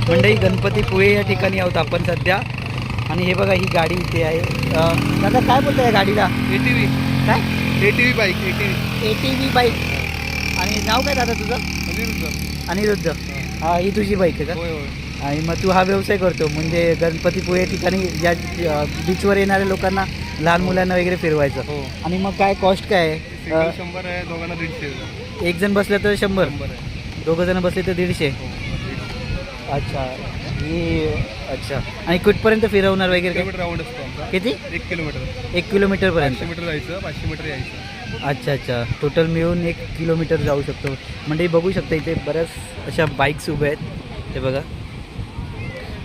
मंडई गणपतीपुळे या ठिकाणी आहोत आपण सध्या. आणि हे बघा ही गाडी इथे आहे. दादा काय बोलतो या गाडीला? ATV. काय? ATV bike. ATV bike. आणि नाव काय दादा तुझं? अनिरुद्ध. हा, ही तुझी बाईक आहे का? होय होय. आणि मग तू हा व्यवसाय करतो म्हणजे गणपतीपुळे ठिकाणी या बीचवर येणाऱ्या लोकांना, लहान मुलांना वगैरे फिरवायचं. हो. आणि मग काय कॉस्ट काय आहे? सिंगल 100 आहे, दोघांना 150. एक जण बसलं तर 100, 100 आहे. दोघं जण बसले तर 150. हो, 150. अच्छा. ही अच्छा. आणि कुठपर्यंत फिरवणार वगैरे काय? किलोमीटर राऊंड असतो आमचा. किती? 1 किलोमीटर. 1 किलोमीटरपर्यंत. 500 मीटर जायचं, 500 मीटर यायचं. अच्छा अच्छा. टोटल मिळून 1 किलोमीटर जाऊ शकतो. म्हणजे बघू शकता इथे बऱ्याच अशा बाईक्स उभ्या आहेत. हे बघा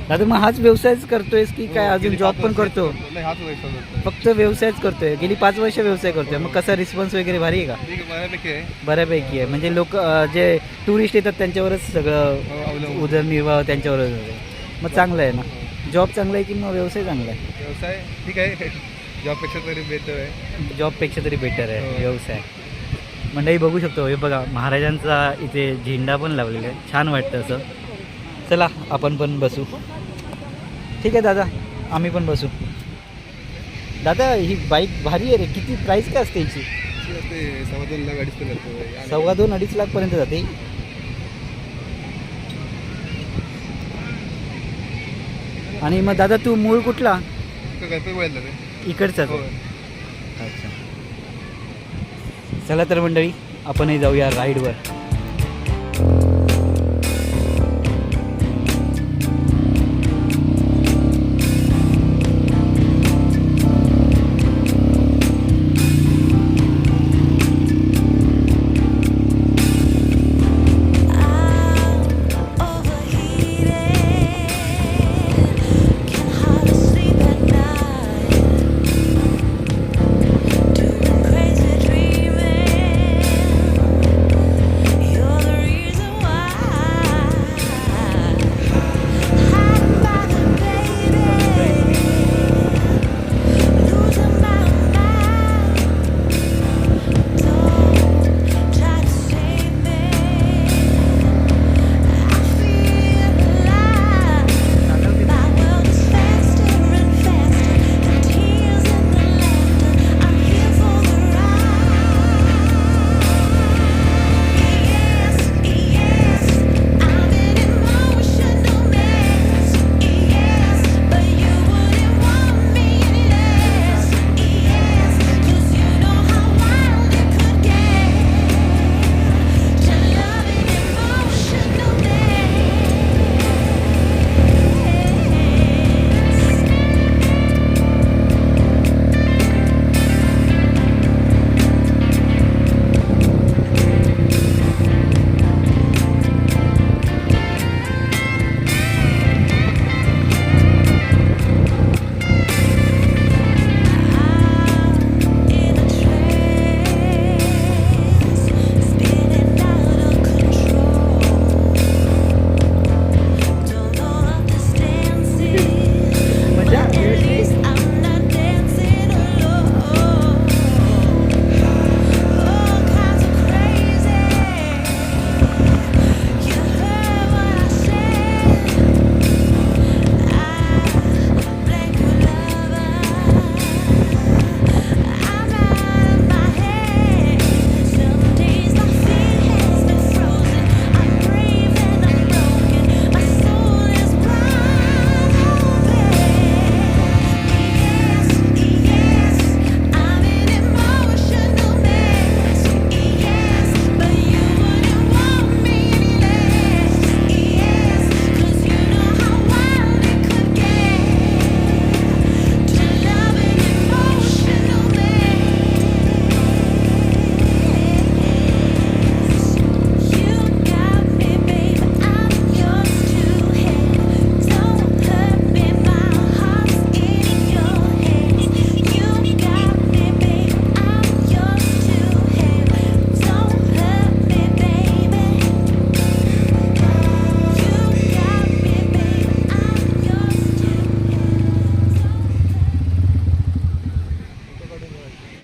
दादा, मग हाच व्यवसायच करतोयस की काय अजून जॉब पण करतो? नाही, हाच व्यवसाय करतो. फक्त व्यवसायच करतोय. गेली 5 वर्ष व्यवसाय करतोय. मग कसा रिस्पॉन्स वगैरे भारी आहे का? ठीक आहे, बऱ्यापैकी आहे. बऱ्यापैकी आहे. म्हणजे लोक जे टुरिस्ट येतात त्यांच्यावरच हो, सगळं अवलंबून. उदरनिर्वाह त्यांच्यावरच आहे. मग चांगलं आहे ना? जॉब चांगला आहे की मग व्यवसाय चांगला आहे? व्यवसाय ठीक आहे, जॉबपेक्षा तरी बेटर आहे. जॉबपेक्षा तरी बेटर आहे हो. व्यवसाय. मंडळी बघू शकतो. हे बघा महाराजांचा इथे झेंडा पण लावलेला आहे. छान वाटतं असं. चला आपण पण बसू. ठीक आहे दादा, आम्ही पण बसू. दादा ही बाईक भारी आहे रे. किती प्राईस काय असते हिची? ते 2.25 लाख 2.5 लाख. 2.25-2.5 लाखपर्यंत जाते. आणि मग दादा तू मूळ कुठला? इकडचाच. हो. अच्छा. चला तर मंडळी आपणही जाऊया राईडवर.